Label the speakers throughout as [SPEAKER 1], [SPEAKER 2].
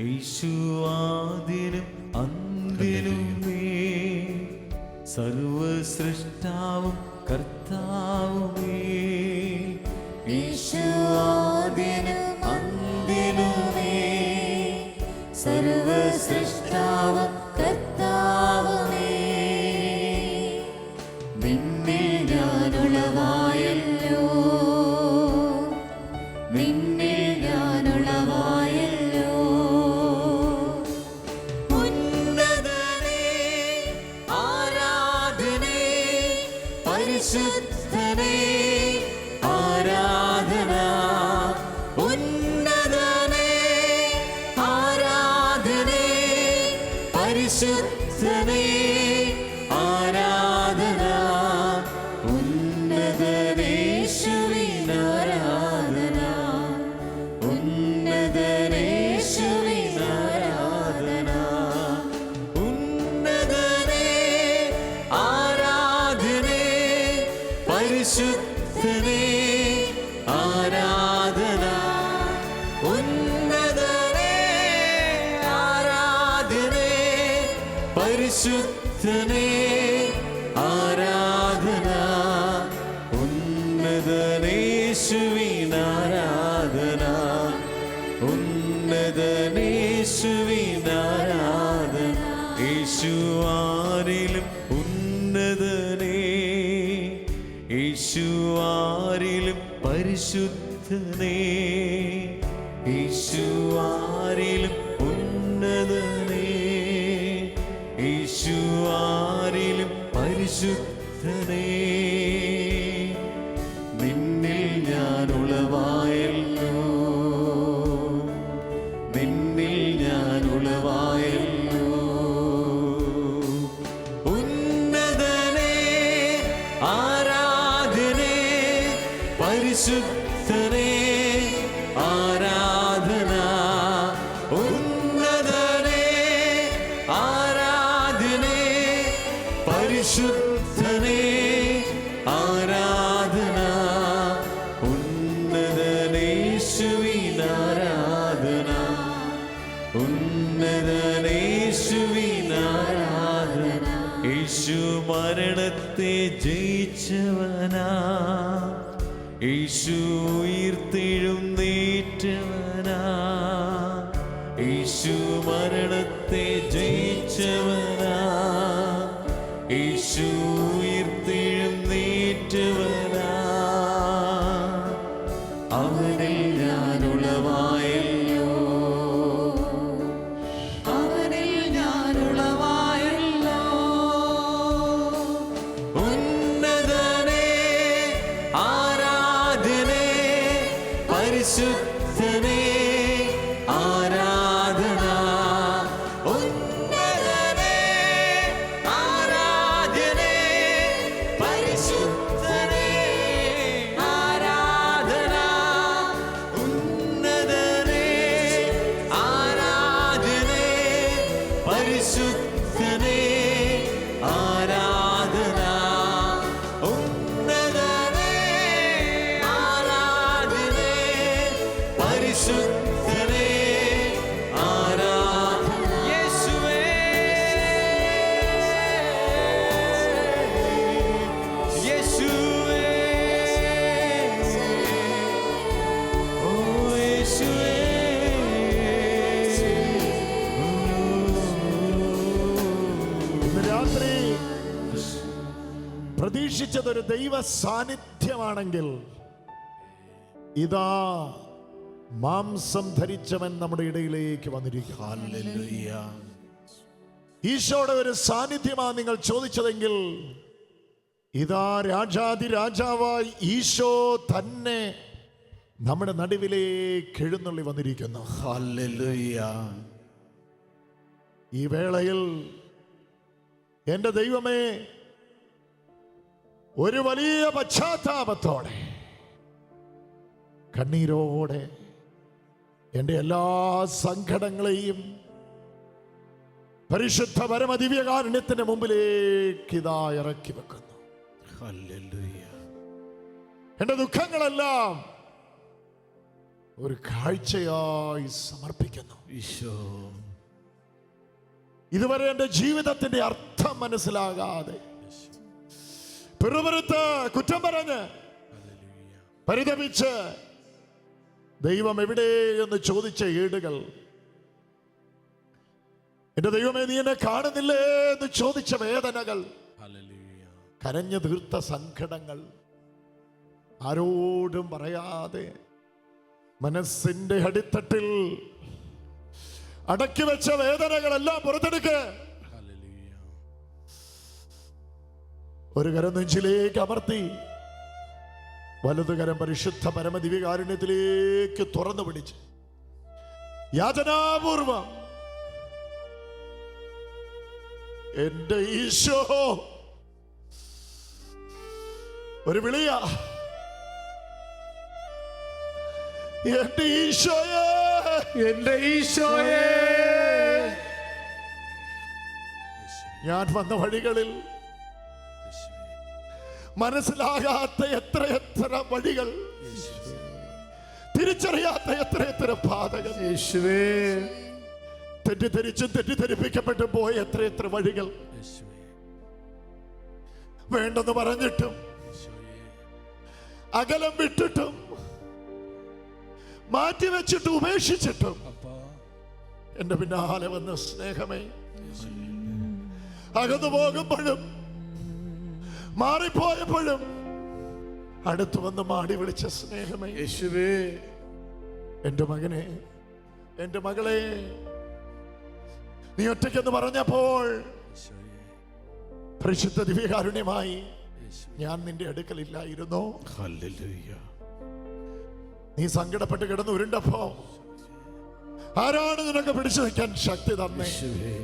[SPEAKER 1] യേശുവാദിനും അന്തിനുമേ സർവസൃഷ്ടാവും കർത്താവുമേ.
[SPEAKER 2] യേശുവാദിനും അന്തിനുമേ സർവസൃഷ്ടാവും കർത്താവുമേ. നിന്നിൽ ഞാനുളവായല്ലോ, നിന്നിൽ ഞാനുളവായല്ലോ. ഉന്നതനേ ആരാധനേ, പരിശുദ്ധനേ ആരാധന. ഉന്നതനേ ആരാധനേ, പരിശുദ്ധനേ ആരാധന. ഉന്നതനേശുവിനാരാധന, ഉന്നതനേശുവിനാരാധന. ഉന്നതനേ ആരാധനേ, പരിശുദ്ധനേ ആരാധന. ഉന്നതനേ ആരാധനേ, പരിശുദ്ധനേ ആരാധന. ഉന്നതനേശുവിനാരാധന, ഉന്നതനേശുവിനാരാധന. യേശുവാരിലും ഉന്നതനേ, യേശുവാരിലും പരിശുദ്ധനേ, യേശുവാരിലും ഉന്നതനേ, യേശുവാരിലും പരിശുദ്ധനേ. നിന്നിൽ ഞാനുളവായല്ലോ, നിന്നിൽ ഞാനുളവായല്ലോ. ഉന്നതനേ ആരാധനേ, പരിശുദ്ധനേ ആരാധന. ഉന്നതനേ ആരാധനേ, പരിശുദ്ധനേ ആരാധന. ഉന്നതനേശുവിനാരാധന, ഉന്നതനേശുവിനാരാധന. യേശു മരണത്തെ ജയിച്ചവനാ, യേശു ഉയിർത്തെഴുന്നേറ്റവനാ. യേശു മരണത്തെ ജയിച്ചവനാ, യേശു ഉയിർത്തെഴുന്നേറ്റവനാ. അവനിൽ ഞാനുളവായല്ലോ, അവനിൽ ഞാനുളവായല്ലോ. ഉന്നതനേ ആരാധനേ, പരിശുദ്ധനേ ആരാധന. ഉന്നതനേ ആരാധനേ, പരിശുദ്ധനേ ആരാധന. ഉന്നതനേ ആരാധനേ, പരിശുദ്ധനേ ആരാധന. ഉന്നതനേ ആരാധനേ, പരിശുദ്ധനേ ആരാധന. യേശുവേ, യേശുവേ, ഓ യേശുവേ.
[SPEAKER 3] ഇന്ന് രാത്രി പ്രതീക്ഷിച്ചതൊരു ദൈവ സാന്നിധ്യമാണെങ്കിൽ ഇതാ മാംസം ധരിച്ചവൻ നമ്മുടെ ഇടയിലേക്ക് വന്നിരിക്കുന്നു. ഈശോയുടെ ഒരു സാന്നിധ്യമാണ് നിങ്ങൾ ചോദിച്ചതെങ്കിൽ ഇതാ രാജാതി രാജാവായി ഈശോ തന്നെ നമ്മുടെ നടുവിലേക്ക് എഴുന്നള്ളി വന്നിരിക്കുന്നു. ഈ വേളയിൽ എൻ്റെ ദൈവമേ, ഒരു വലിയ പശ്ചാത്താപത്തോടെ കണ്ണീരോടെ എൻ്റെ എല്ലാ സങ്കടങ്ങളെയും പരിശുദ്ധ പരമദിവ്യകാരുണ്യത്തിന്റെ മുമ്പിലേക്ക് ഇതാ ഇറക്കി വെക്കുന്നു. എൻ്റെ ദുഃഖങ്ങളെല്ലാം ഒരു കാഴ്ചയായി സമർപ്പിക്കുന്നു.
[SPEAKER 1] ഈശോ,
[SPEAKER 3] ഇതുവരെ എൻ്റെ ജീവിതത്തിന്റെ അർത്ഥം മനസ്സിലാകാതെ പിറുപിറുത്ത് കുറ്റം പറഞ്ഞ് പരിതപിച്ച് ദൈവം എവിടെയെന്ന് ചോദിച്ച ഏടുകൾ, എന്റെ ദൈവമേ നീ എന്നെ കാണുന്നില്ലേ എന്ന് ചോദിച്ച വേദനകൾ, കരഞ്ഞു തീർത്ത സങ്കടങ്ങൾ, ആരോടും പറയാതെ മനസ്സിന്റെ അടിത്തട്ടിൽ അടക്കി വെച്ച വേദനകളെല്ലാം പുറത്തെടുക്ക്. ഒരു കരം നെഞ്ചിലേക്ക് അമർത്തി വലതുകരം പരിശുദ്ധ പരമദിവ്യകാരുണ്യത്തിലേക്ക് തുറന്നു പിടിച്ച് യാചനാപൂർവം എന്റെ ഈശോ, ഒരു വിളിയാ, എന്റെ ഈശോയെ,
[SPEAKER 1] എന്റെ ഈശോയെ,
[SPEAKER 3] ഞാൻ വന്ന വഴികളിൽ മനസ്സിലാകാത്ത എത്രയെത്ര വഴികൾ, തിരിച്ചറിയാത്ത എത്രയെത്ര പാതകൾ,
[SPEAKER 1] യേശുവേ,
[SPEAKER 3] തെറ്റിദ്ധരിച്ചും തെറ്റിദ്ധരിപ്പിക്കപ്പെട്ടു പോയ എത്രയെത്ര വഴികൾ, വേണ്ടെന്ന് പറഞ്ഞിട്ടും അകലം വിട്ടിട്ടും മാറ്റിവെച്ചിട്ടും ഉപേക്ഷിച്ചിട്ടും എന്റെ പിന്നാലെ വന്ന സ്നേഹമേ, അകന്നു പോകുമ്പോഴും മാറിപ്പോയപ്പോഴും അടുത്തു വന്ന് മാടി വിളിച്ച സ്നേഹമേ,
[SPEAKER 1] യേശുവേ,
[SPEAKER 3] എന്റെ മകനെ, എന്റെ മകളെ, നീ ഒറ്റയ്ക്കെന്ന് പറഞ്ഞപ്പോൾ പരിശുദ്ധ ദിവ്യകാരുണ്യമായി ഞാൻ നിന്റെ അടുക്കലില്ലായിരുന്നോ?
[SPEAKER 1] ഹല്ലേലൂയ.
[SPEAKER 3] നീ സങ്കടപ്പെട്ട് കിടന്ന് ഉരുണ്ടപ്പോ ആരാണ് നിനക്ക് പിടിച്ചു നിൽക്കാൻ ശക്തി തന്നെ?
[SPEAKER 1] യേശുവേ,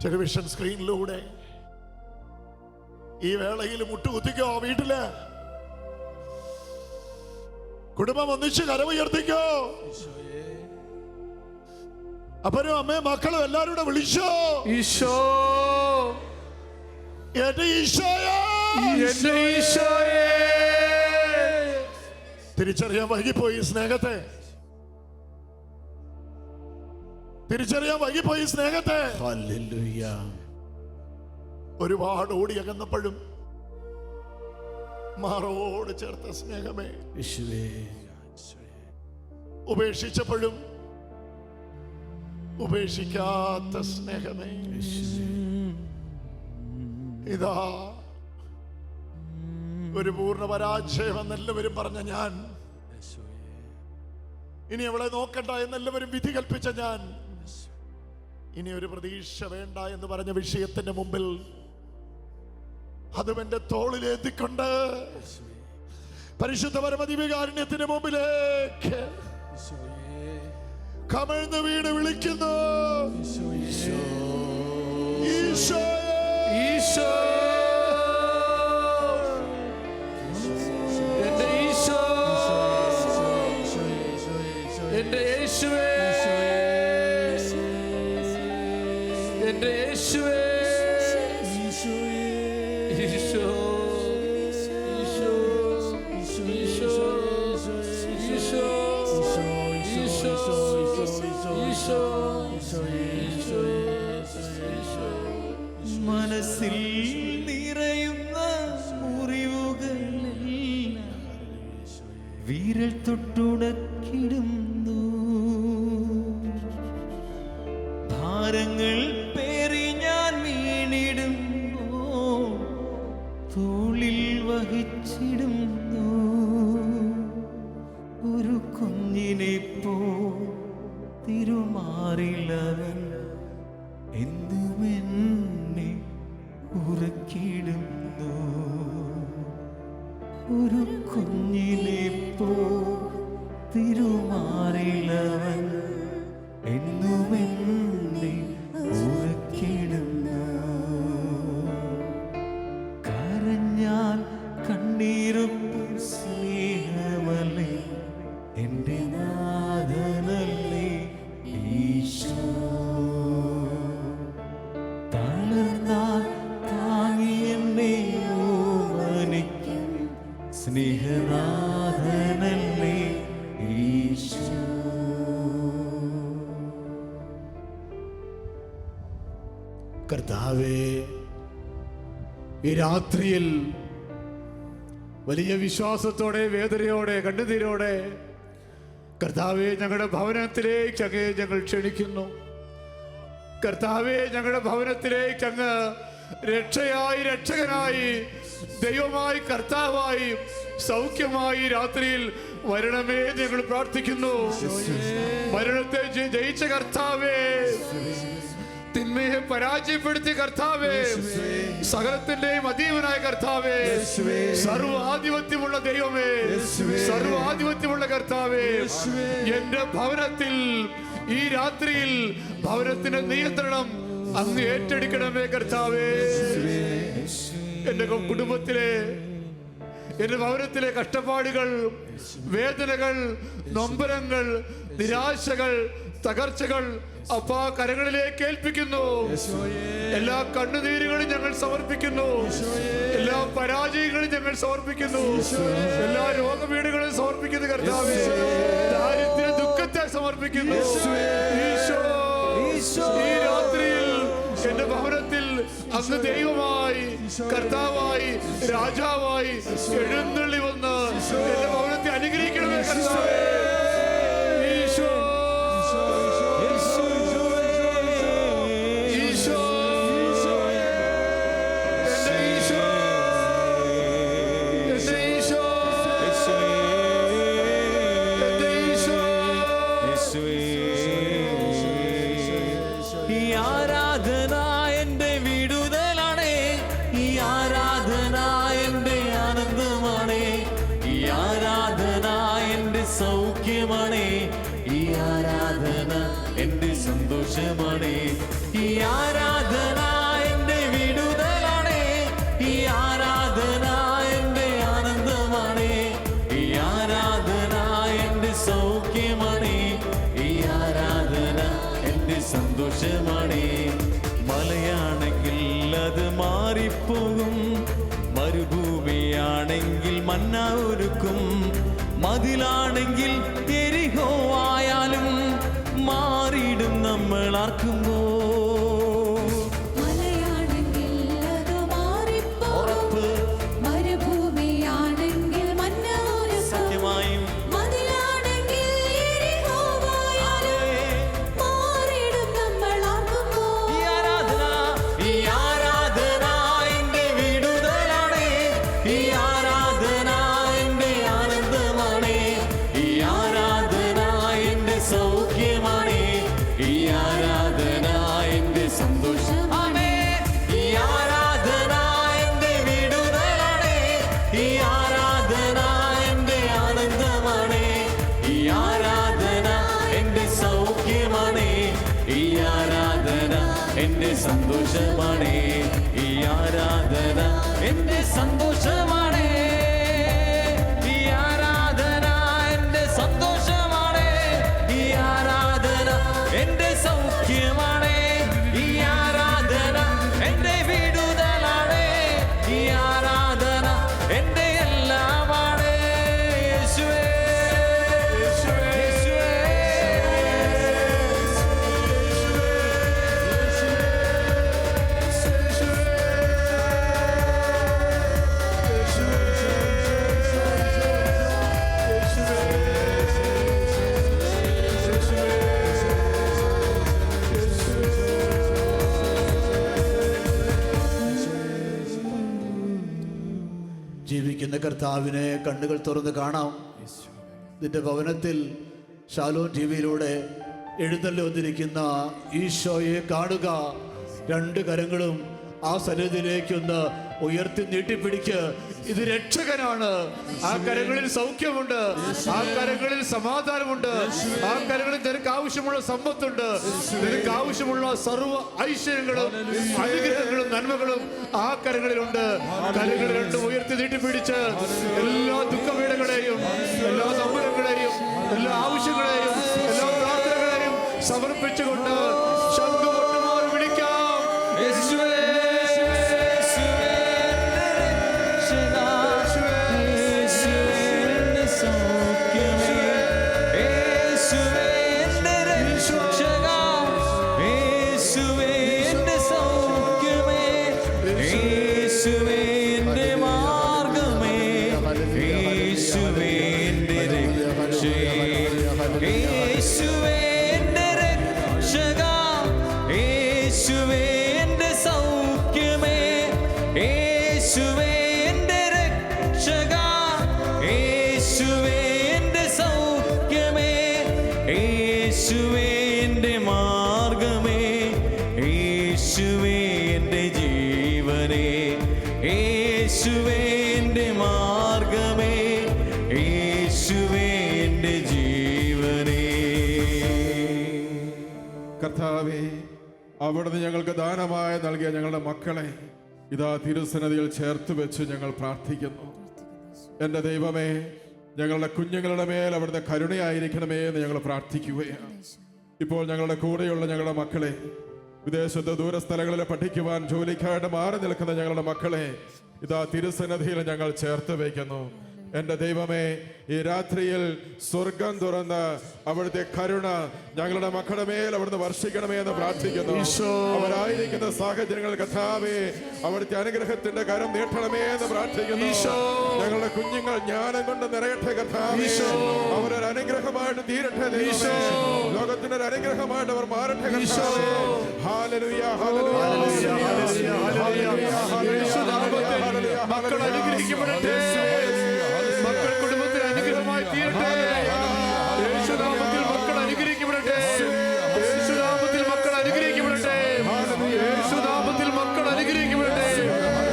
[SPEAKER 3] ടെലിവിഷൻ സ്ക്രീനിലൂടെ ഈ വേളയിൽ മുട്ടുകുത്തിക്കോ, വീട്ടില് കുടുംബം ഒന്നിച്ച് കരമുയർത്തിക്കോ, അപ്പനും അമ്മയും മക്കളും എല്ലാരും കൂടെ വിളിച്ചോ,
[SPEAKER 1] ഈശോ,
[SPEAKER 3] എന്റെ ഈശോയെ,
[SPEAKER 1] എന്റെ ഈശോയെ.
[SPEAKER 3] തിരിച്ചറിയാൻ വൈകിപ്പോയി സ്നേഹത്തെ, തിരിച്ചറിയാൻ വൈകിപ്പോയി സ്നേഹത്തെ.
[SPEAKER 1] ഹല്ലേലൂയ.
[SPEAKER 3] ഒരുപാട് ഓടിയകന്നപ്പോഴും മാറോട് ചേർത്ത സ്നേഹമേ,
[SPEAKER 1] യേശുവേ,
[SPEAKER 3] ഉപേക്ഷിച്ചപ്പോഴും ഉപേക്ഷിക്കാത്ത സ്നേഹമേ, ഇതാ ഒരു പൂർണ്ണ പരാജയം എന്നെല്ലാവരും പറഞ്ഞ ഞാൻ, ഇനി അവളെ നോക്കണ്ട എന്നെല്ലാവരും വിധി കൽപ്പിച്ച ഞാൻ, ഇനി ഒരു പ്രതീക്ഷ വേണ്ട എന്ന് പറഞ്ഞ വിഷയത്തിന്റെ മുമ്പിൽ അതും എന്റെ തോളിലേത്തിക്കൊണ്ട് പരിശുദ്ധ പരമദിവ്യകാരുണ്യത്തിന്റെ മുമ്പിലേക്ക് കമിഴ്ന്ന് വീണ് വിളിക്കുന്നു, ഈശോയെ,
[SPEAKER 1] ഈശോ, എന്റെ ഈശോ, എന്റെ യേശുവേ, എന്റെ യേശുവേ, ഈശോ, ഈശോ, ഈശോ, ഈശോ,
[SPEAKER 2] മനസ്സിൽ നിറയുന്ന മുറിവുകളെല്ലാം വിരൽ തൊട്ടുണക്കിടുന്നു, ഭാരങ്ങൾ പേറി ഞാൻ വീണിടുമ്പോ തോളിൽ വഹിച്ചിടുന്നു, ഒരു കുഞ്ഞിനെ പോ തിരുമാറിലവൻ എന്നുമെന്നെ ഉറക്കിടുന്നു, ഒരു കുഞ്ഞിനെ പോ തിരുമാറിലവൻ എന്നുമെന്നെ ഉറക്കിടുന്നു, കരഞ്ഞാൽ കണ്ണീരൊപ്പം സ്നേഹമല്ലേ എന്റെ നാഥനല്ലേ ഈശോ.
[SPEAKER 1] കർത്താവേ, ഈ രാത്രിയിൽ വലിയ വിശ്വാസത്തോടെ, വേദനയോടെ, കണ്ണുനീരോടെ കർത്താവെ ഞങ്ങളുടെ ഭവനത്തിലേക്ക് അങ്ങ് ഞങ്ങൾ ക്ഷണിക്കുന്നു. കർത്താവെ, ഞങ്ങളുടെ ഭവനത്തിലേക്ക് അങ്ങ് രക്ഷയായി, രക്ഷകനായി, ദൈവമായി, കർത്താവായി, സൗഖ്യമായി രാത്രിയിൽ വരണമേ ഞങ്ങൾ പ്രാർത്ഥിക്കുന്നു. മരണത്തെ ജയിച്ച കർത്താവേ, തിന്മയെ പരാജയപ്പെടുത്തിയ കർത്താവേ, സകലത്തിന്റെയും അതീവനായ കർത്താവേ, സർവ്വാധിപത്യമുള്ള ദൈവമേ, സർവ്വാധിപത്യമുള്ള കർത്താവേ, എന്റെ ഭവനത്തിൽ ഈ രാത്രിയിൽ ഭവനത്തിന്റെ നിയന്ത്രണം അങ്ങ് ഏറ്റെടുക്കണമേ കർത്താവേ. എന്റെ കുടുംബത്തിലെ, എന്റെ ഭവനത്തിലെ കഷ്ടപ്പാടുകൾ, വേദനകൾ, നൊമ്പരങ്ങൾ, നിരാശകൾ, തകർച്ചകൾ അപ്പാ കരങ്ങളിലേക്ക് ഏൽപ്പിക്കുന്നു. എല്ലാ കണ്ണുനീരുകളും ഞങ്ങൾ സമർപ്പിക്കുന്നു. എല്ലാ പരാജയങ്ങളും ഞങ്ങൾ സമർപ്പിക്കുന്നു. എല്ലാ രോഗപീഠങ്ങളും സമർപ്പിക്കുന്നു കർത്താവേ. ദാരിദ്ര്യ ദുഃഖത്തെ സമർപ്പിക്കുന്നു. ഈശോ, ഈ രാത്രിയിൽ എന്റെ ഭവനത്തിൽ അങ്ങ് ദൈവമായി, കർത്താവായി, രാജാവായി എഴുന്നള്ളി വന്ന് എന്റെ ഭവനത്തെ അനുഗ്രഹിക്കണമേ കർത്താവേ. ഈശോ,
[SPEAKER 2] സൗഖ്യമാണ് ഈ ആരാധന, എന്റെ സന്തോഷമാണ് ഈ ആരാധന, എന്റെ വിടുതലാണ് ഈ ആരാധന, എന്റെ ആനന്ദമാണ് ഈ ആരാധന, എന്റെ സൗഖ്യമാണ് ഈ ആരാധന, എന്റെ സന്തോഷമാണ്. മലയാണെങ്കിൽ അത് മാറിപ്പോകും, മരുഭൂമിയാണെങ്കിൽ മന്ന ഒരുക്കും, മതിലാണെങ്കിൽ എരിഹോ ആയാലും മാറിയിടും നമ്മൾ ആർക്കുമ്പോ. എന്റെ സന്തോഷമാണ് ഈ ആരാധന, എന്റെ സന്തോഷമാണ് ഈ ആരാധന, എന്റെ സന്തോഷമാണ് ഈ ആരാധന, എന്റെ സൗഖ്യമാണ് ഈ ആരാധന, എന്റെ വിടുതലാണ് ഈ ആരാധന, എന്റെ എല്ലാമാണ് യേശുവേ.
[SPEAKER 1] ജീവിക്കുന്ന കർത്താവിനെ കണ്ണുകൾ തുറന്ന് കാണാം. നിന്റെ ഭവനത്തിൽ ഷാലോം ടിവിയിലൂടെ എഴുന്നള്ളി വന്നിരിക്കുന്ന ഈശോയെ കാണുക. രണ്ട് കരങ്ങളും ആ സന്നിധിയിലേക്കൊന്ന് ഉയർത്തി നീട്ടിപ്പിടിക്ക്. ഇത് രക്ഷകനാണ്. ആ കരങ്ങളിൽ സൗഖ്യമുണ്ട്, ആ കരങ്ങളിൽ സമാധാനമുണ്ട്, ആ കരങ്ങളിൽ നിനക്ക് ആവശ്യമുള്ള സമ്പത്തുണ്ട്, നിനക്ക് ആവശ്യമുള്ള സർവ്വ ഐശ്വര്യങ്ങളും അനുഗ്രഹങ്ങളും നന്മകളും ആ കരങ്ങളിലുണ്ട്. കരങ്ങൾ രണ്ടും ഉയർത്തി നീട്ടിപ്പിടിച്ച് എല്ലാ ദുഃഖപീഠങ്ങളെയും, എല്ലാ നമ്പരങ്ങളെയും, എല്ലാ ആവശ്യങ്ങളെയും, എല്ലാ പ്രാർത്ഥനകളെയും സമർപ്പിച്ചുകൊണ്ട് ശംഖുകൊട്ടുമാർ വിളിക്കാം. യേശുവേ,
[SPEAKER 2] യേശുവേ യേശുവേ എൻ്റെ മാർഗമേ, യേശുവേ എൻ്റെ ജീവനേ, യേശുവേ എൻ്റെ മാർഗമേ, യേശുവേ എൻ്റെ ജീവനേ.
[SPEAKER 4] കർത്താവേ, അവിടുന്ന് ഞങ്ങൾക്ക് ദാനമായി നൽകിയ ഞങ്ങളുടെ മക്കളെ ഇതാ തിരുസന്നിധിയിൽ ചേർത്ത് വെച്ച് ഞങ്ങൾ പ്രാർത്ഥിക്കുന്നു. എൻ്റെ ദൈവമേ, ഞങ്ങളുടെ കുഞ്ഞുങ്ങളുടെ മേൽ അവിടുത്തെ കരുണയായിരിക്കണമേ എന്ന് ഞങ്ങൾ പ്രാർത്ഥിക്കുകയാണ്. ഇപ്പോൾ ഞങ്ങളുടെ കൂടെയുള്ള ഞങ്ങളുടെ മക്കളെ, വിദേശത്ത് ദൂരസ്ഥലങ്ങളിൽ പഠിക്കുവാൻ ജോലിക്കായിട്ട് മാറി നിൽക്കുന്ന ഞങ്ങളുടെ മക്കളെ ഇതാ തിരുസന്നിധിയിൽ ഞങ്ങൾ ചേർത്ത് വയ്ക്കുന്നു. എൻ്റെ ദൈവമേ, ഈ രാത്രിയിൽ സ്വർഗം തുറന്ന് അവിടുത്തെ കരുണ ഞങ്ങളുടെ മക്കളുടെ മേൽ അവിടുന്ന് വർഷിക്കണമേ എന്ന് പ്രാർത്ഥിക്കുന്നു. അവരായിരിക്കുന്ന സാഹചര്യങ്ങൾ കർത്താവേ അവിടുത്തെ അനുഗ്രഹത്തിന്റെ കരം നീട്ടണമേ എന്ന് പ്രാർത്ഥിക്കുന്നു. ഞങ്ങളുടെ കുഞ്ഞുങ്ങൾ ജ്ഞാനം കൊണ്ട് നിറയട്ടെ കർത്താവേ, അവരൊരു അനുഗ്രഹമായിട്ട് തീരട്ടെ ദൈവമേ. ലോകത്തിന്റെ ഒരു അനുഗ്രഹമായിട്ട് അവർ മാറട്ടെ കർത്താവേ. Hallelujah, hallelujah, hallelujah. മക്കൾ അനുഗ്രഹിക്കപ്പെടട്ടെ, മക്കൾ കുടുംബത്തിന് അനുഗ്രഹമായി തീരട്ടെ. യേശുനാമത്തിൽ മക്കൾ അനുഗ്രഹിക്കപ്പെടട്ടെ, യേശുനാമത്തിൽ മക്കൾ അനുഗ്രഹിക്കപ്പെടട്ടെ, യേശുനാമത്തിൽ മക്കൾ അനുഗ്രഹിക്കപ്പെടട്ടെ,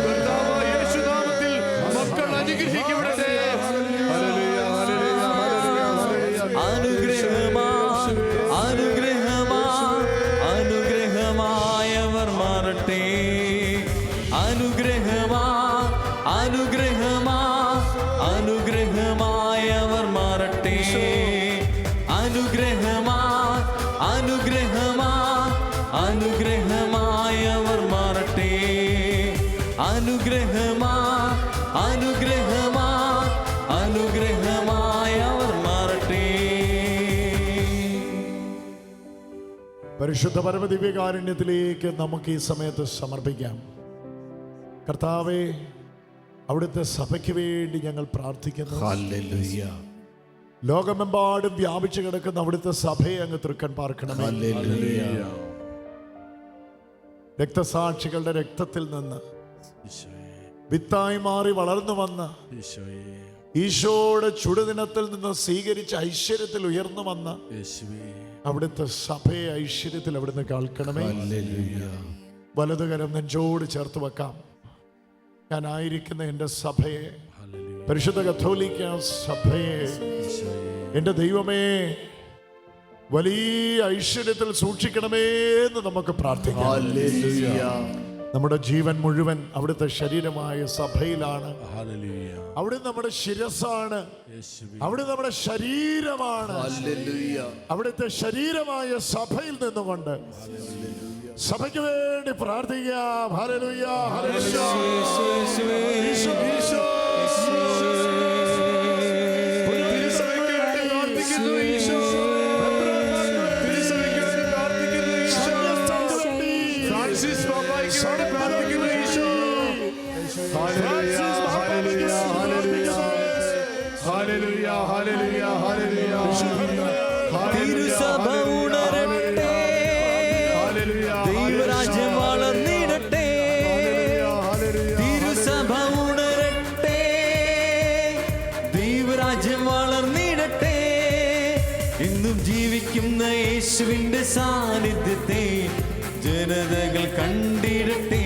[SPEAKER 4] കർത്താവായ യേശുനാമത്തിൽ മക്കൾ അനുഗ്രഹിക്കപ്പെടട്ടെ.
[SPEAKER 2] അനുഗ്രഹമാ അനുഗ്രഹമാ അനുഗ്രഹമായവർ മാറട്ടെ, അനുഗ്രഹമാ അനുഗ്രഹമാ അനുഗ്രഹമായവർ മാറട്ടെ, അനുഗ്രഹമാ അനുഗ്രഹമാ അനുഗ്രഹമായവർ മാറട്ടെ, അനുഗ്രഹമാ അനുഗ്രഹമാ അനുഗ്രഹമായവർ മാറട്ടെ.
[SPEAKER 3] പരിശുദ്ധ പരമദിവ്യകാരുണ്യത്തിലേക്ക് നമുക്ക് ഈ സമയത്ത് സമർപ്പിക്കാം. കർത്താവേ, അവിടുത്തെ സഭയ്ക്ക് വേണ്ടി ഞങ്ങൾ പ്രാർത്ഥിക്കുന്നു.
[SPEAKER 1] ഹല്ലേലൂയ,
[SPEAKER 3] ലോകമെമ്പാടും വ്യാപിച്ചു കിടക്കുന്ന അവിടുത്തെ സഭയെ അങ്ങ് തൃക്കൺ പാർക്കണമേ.
[SPEAKER 1] ഹല്ലേലൂയ.
[SPEAKER 3] രക്തസാക്ഷികളുടെ രക്തത്തിൽ നിന്ന് വിത്തായി മാറി വളർന്നു വന്ന ഈശോയുടെ ചുടുദിനത്തിൽ നിന്ന് സ്വീകരിച്ച ഐശ്വര്യത്തിൽ ഉയർന്നു വന്ന അവിടുത്തെ സഭയെ ഐശ്വര്യത്തിൽ അവിടുന്ന് കേൾക്കണമേ. വലതുകരം നെഞ്ചോട് ചേർത്ത് വെക്കാം. ഞാനായിരിക്കുന്ന എൻ്റെ സഭയെ, പരിശുദ്ധ കത്തോലിക്ക സഭയെ, എൻ്റെ ദൈവമേ വലിയ ഐശ്വര്യത്തിൽ സൂക്ഷിക്കണമേ എന്ന് നമുക്ക് പ്രാർത്ഥിക്കാം. നമ്മുടെ ജീവൻ മുഴുവൻ അവിടുത്തെ ശരീരമായ സഭയിലാണ്. അവിടെ നമ്മുടെ ശിരസാണ്, അവിടെ നമ്മുടെ ശരീരമാണ്. അവിടുത്തെ ശരീരമായ സഭയിൽ നിന്നുകൊണ്ട് സഭയ്ക്ക് വേണ്ടി പ്രാർത്ഥിക്കാം. Hallelujah, hallelujah. ഈശോ, ഈശോ. തിരുസഭയ്ക്ക് വേണ്ടി പ്രാർത്ഥിക്കുന്നു ഈശോ. തിരുസഭയ്ക്ക് വേണ്ടി പ്രാർത്ഥിക്കുന്നു ഈശോ. ഫ്രാൻസിസ് പാപ്പായ്ക്ക് വേണ്ടി പ്രാർത്ഥിക്കുന്നു ഈശോ. Hallelujah, hallelujah, hallelujah, hallelujah, hallelujah.
[SPEAKER 2] തിരുസഭ ഉണരട്ടെ, ദൈവരാജ്യം വളർന്നിടട്ടെ, തിരുസഭ ഉണരട്ടെ, ദൈവരാജ്യം വളർന്നിടട്ടെ. ഇന്നും ജീവിക്കുന്ന യേശുവിന്റെ സാന്നിധ്യത്തെ ജനതകൾ കണ്ടിടട്ടെ.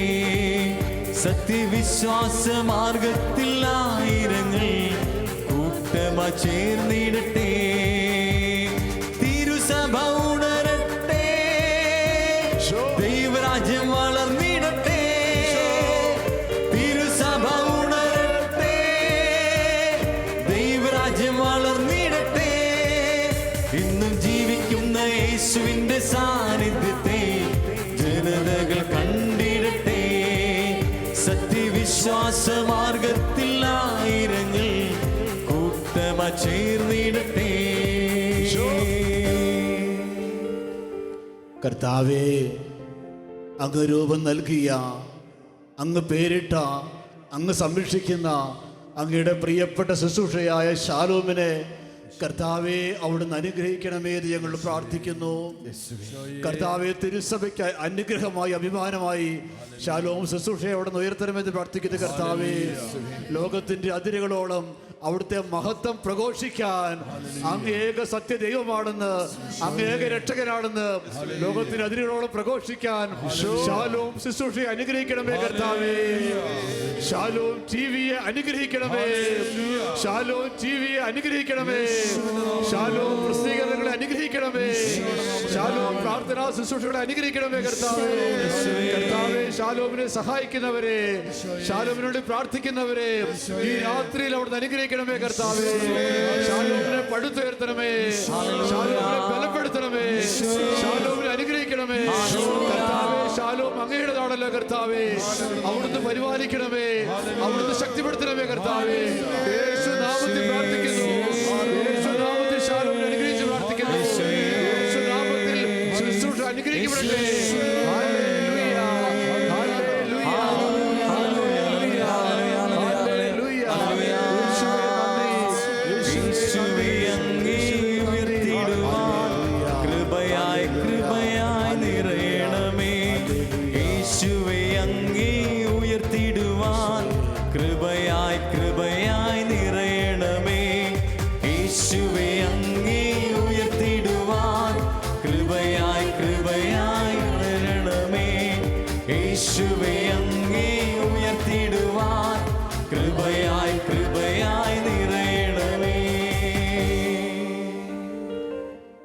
[SPEAKER 2] സത്യവിശ്വാസ മാർഗത്തിൽ ആയിരങ്ങൾ കൂട്ടമായി ചേർന്നിടട്ടെ. തിരുസഭ ഉണരട്ടെ, ദൈവരാജ്യം വളർന്നിടട്ടെ, തിരുസഭ ഉണരട്ടെ, ദൈവരാജ്യം വളർന്നിടട്ടെ. ഇന്നും ജീവിക്കുന്ന യേശുവിന്റെ സാന്നിധ്യത്തെ ജനതകൾ കണ്ടിടട്ടെ. സത്യവിശ്വാസ മാർഗത്തിൽ ആയിരങ്ങൾ കൂട്ടമായി ചേർന്നിടട്ടെ.
[SPEAKER 1] കർത്താവേ, അങ്ങ് രൂപം നൽകിയ, അങ്ങ് പേരിട്ട, അങ്ങ് സംരക്ഷിക്കുന്ന അങ്ങയുടെ പ്രിയപ്പെട്ട ശുശ്രൂഷയായ ശാലോമിനെ കർത്താവെ അവിടുന്ന് അനുഗ്രഹിക്കണമേ എന്ന് ഞങ്ങൾ പ്രാർത്ഥിക്കുന്നു. കർത്താവെ, തിരുസഭയ്ക്ക് അനുഗ്രഹമായി അഭിമാനമായി ശാലോം ശുശ്രൂഷയെ അവിടുന്ന് ഉയർത്തണമെന്ന് പ്രാർത്ഥിക്കുന്നു. കർത്താവെ, ലോകത്തിന്റെ അതിരുകളോളം അവിടുത്തെ മഹത്വം പ്രഘോഷിക്കാൻ അങ്ങ് ഏക സത്യ ദൈവമാണെന്ന്, അങ്ങ് ഏക രക്ഷകനാണെന്ന് ലോകത്തിന് അതിരുകളോളം പ്രഘോഷിക്കാൻ ശാലോം ശുശ്രൂഷയെ അനുഗ്രഹിക്കണമേ കർത്താവേ. ശാലോം ടിവിയെ അനുഗ്രഹിക്കണമേ. ശാലോം ടിവിയെ അനുഗ്രഹിക്കണമേ. ശാലോം പ്രസിദ്ധീകരണങ്ങളെ അനുഗ്രഹിക്കണമേ. ശാലോം പ്രാർത്ഥനാ ശുശ്രൂഷകളെ അനുഗ്രഹിക്കണമേ കർത്താവേ. കർത്താവേ, ശാലോമിനെ സഹായിക്കുന്നവരെ, ശാലോമിനോട് പ്രാർത്ഥിക്കുന്നവരെ ഈ രാത്രിയിൽ അവിടുന്ന് അനുഗ്രഹിക്കണമേ കർത്താവേ. ശാലോമിനെ പടുത്തുയർത്തണമേ. ശാലോമിനെ ബലപ്പെടുത്തണമേ. ശാലോമിനെ അനുഗ്രഹിക്കണമേ കർത്താവേ. ശാലോം അങ്ങയുടേതാണല്ലോ കർത്താവേ. അവിടുന്ന് പരിപാലിക്കണമേ. അവിടുന്ന് ശക്തിപ്പെടുത്തണമേ കർത്താവേ. യേശു നാമത്തിൽ പ്രാർത്ഥിക്കുന്നു. യേശു നാമത്തിൽ ശാലോമിനെ അനുഗ്രഹിച്ച് പ്രാർത്ഥിക്കുന്നു. യേശു നാമത്തിൽ ശുശ്രൂഷ അനുഗ്രഹിക്കപ്പെടട്ടെ.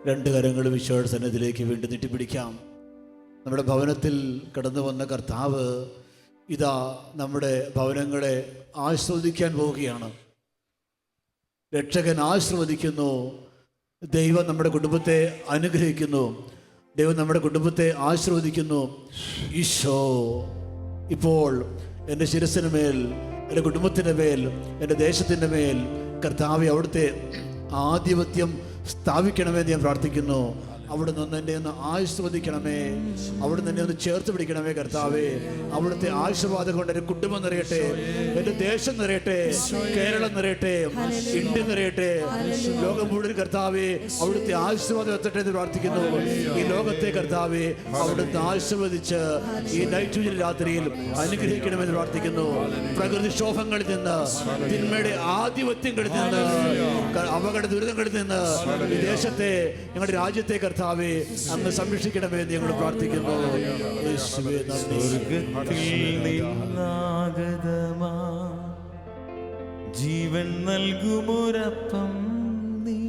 [SPEAKER 1] രണ്ട് കരങ്ങൾ ഈശോയുടെ സന്നിധിയിലേക്ക് വീണ്ടും നീട്ടിപ്പിടിക്കാം. നമ്മുടെ ഭവനത്തിൽ കടന്നു വന്ന കർത്താവ് ഇതാ നമ്മുടെ ഭവനങ്ങളെ ആസ്വദിക്കാൻ പോവുകയാണ്. രക്ഷകൻ ആശീർവദിക്കുന്നു. ദൈവം നമ്മുടെ കുടുംബത്തെ അനുഗ്രഹിക്കുന്നു. ദൈവം നമ്മുടെ കുടുംബത്തെ ആശീർവദിക്കുന്നു. ഈശോ ഇപ്പോൾ എൻ്റെ ശിരസിന് മേൽ, എൻ്റെ കുടുംബത്തിൻ്റെ മേൽ, എൻ്റെ ദേശത്തിൻ്റെ മേൽ കർത്താവെ അവിടുത്തെ ആധിപത്യം സ്ഥാപിക്കണമെന്ന് ഞാൻ പ്രാർത്ഥിക്കുന്നു. അവിടുന്ന് എന്നെ ഒന്ന് ആശീർവദിക്കണമേ. അവിടുന്ന് എന്നെ ഒന്ന് ചേർത്ത് പിടിക്കണമേ കർത്താവേ. അവിടുത്തെ ആശീർവാദം കൊണ്ട് എൻ്റെ കുടുംബം നിറയട്ടെ, എൻ്റെ ദേശം നിറയട്ടെ, കേരളം നിറയട്ടെ, ഇന്ത്യ നിറയട്ടെ, ലോകം മുഴുവൻ കർത്താവേ അവിടുത്തെ ആശീർവാദം എത്തട്ടെ എന്ന് പ്രാർത്ഥിക്കുന്നു. ഈ ലോകത്തെ കർത്താവേ അവിടുന്ന് ആശീർവദിച്ച് ഈ നൈറ്റ് വിജിൽ രാത്രിയിൽ അനുഗ്രഹിക്കണമെന്ന് പ്രാർത്ഥിക്കുന്നു. പ്രകൃതിക്ഷോഭങ്ങളിൽ നിന്ന്, തിന്മയുടെ ആധിപത്യങ്ങളിൽ നിന്ന്, അപകട ദുരിതങ്ങളിൽ നിന്ന് ഈ ദേശത്തെ, ഞങ്ങളുടെ രാജ്യത്തെ കർത്താവേ അങ്ങ് സംരക്ഷിക്കണമേ എന്ന് ഞങ്ങൾ പ്രാർത്ഥിക്കുന്നു. യേശുവേ നന്ദി.
[SPEAKER 2] ജീവൻ നൽകുമൊരപ്പം നീ,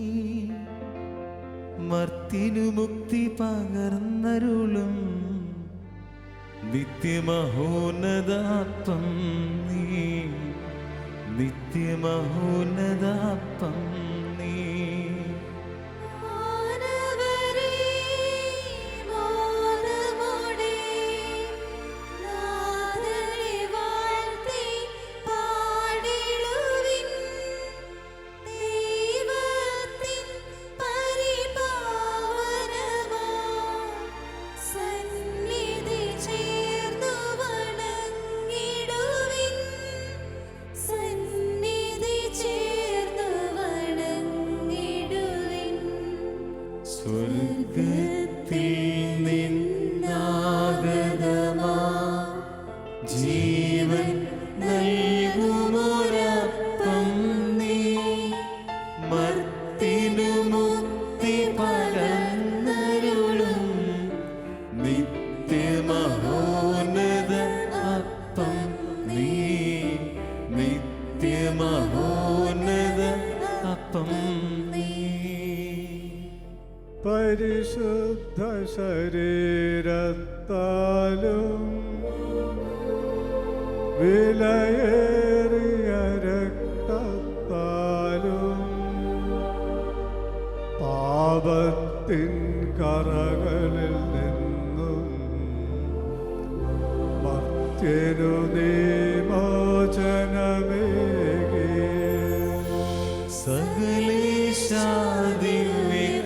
[SPEAKER 2] മർത്തിനു മുക്തി പകർന്നരുളും നിത്യമഹോന്നതാപ്പം നീ, നിത്യമഹോന്നതാപ്പം നീ.
[SPEAKER 5] പരിശുദ്ധ ശരീരത്താലും വിലയേറിയ രക്തത്താലും പാപത്തിൻ കറകളിൽ നിന്നും മർത്യനു നീ മോചനമേകി.
[SPEAKER 2] സകലേശാദിവ്യ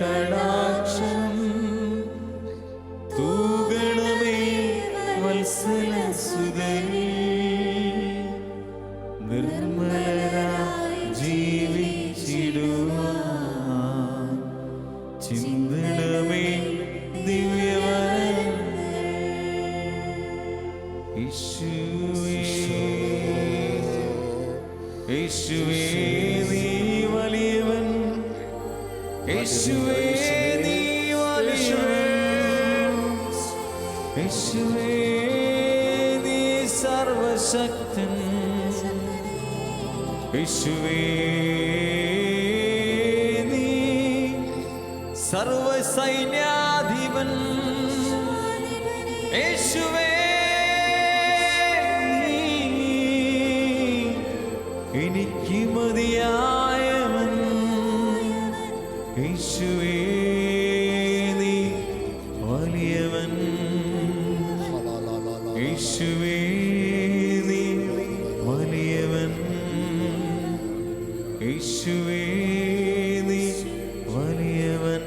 [SPEAKER 2] കടാക്ഷം തൂകണമേ വത്സല സുതനേ, നിർമ്മലരായി ജീവിച്ചിടുവാൻ ചിന്തണമേ ദിവ്യവരങ്ങൾ. യേശുവേ യേശുവേ യേശുവേ നീ വലിയവൻ. യേശുവേ നീ സർവശക്തൻ. യേശുവേ നീ സർവസൈന്യാധിപൻ. യേശുവേ നീ എനിക്ക് മതിയായവൻ. യേശുവേ നീ വലിയവൻ. യേശുവേ നീ വലിയവൻ. യേശുവേ നീ വലിയവൻ.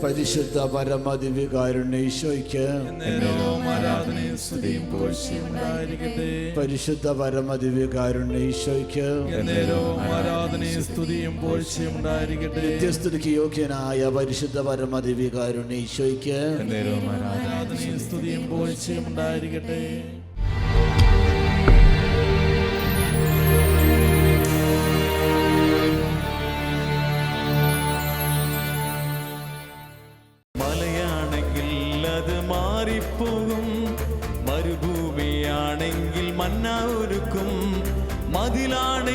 [SPEAKER 1] പരിശുദ്ധ പരമദിവ്യകാരുണ്യ ഈശോയ്ക്ക്
[SPEAKER 2] എന്നേരവും ആരാധനയും സ്തുതിയും പുകഴ്ചയും ഉണ്ടായിരിക്കട്ടെ.
[SPEAKER 1] പരിശുദ്ധ പരമദിവ്യകാരുണ്യ ഈശോയ്ക്ക്
[SPEAKER 2] എന്നേരവും ആരാധനയും സ്തുതിയും പുകഴ്ചയും ഉണ്ടായിരിക്കട്ടെ.
[SPEAKER 1] നിത്യസ്തുതിക്ക് യോഗ്യനായ പരിശുദ്ധ പരമദിവ്യകാരുണ്യ ഈശോയ്ക്ക്
[SPEAKER 2] എന്നേരവും ആരാധനയും സ്തുതിയും പുകഴ്ചയും ഉണ്ടായിരിക്കട്ടെ. മലയാണെങ്കിൽ അത് മാറിപ്പോകും, മരുഭൂമിയാണെങ്കിൽ മന്ന ഒരുക്കും, മതിലാണ്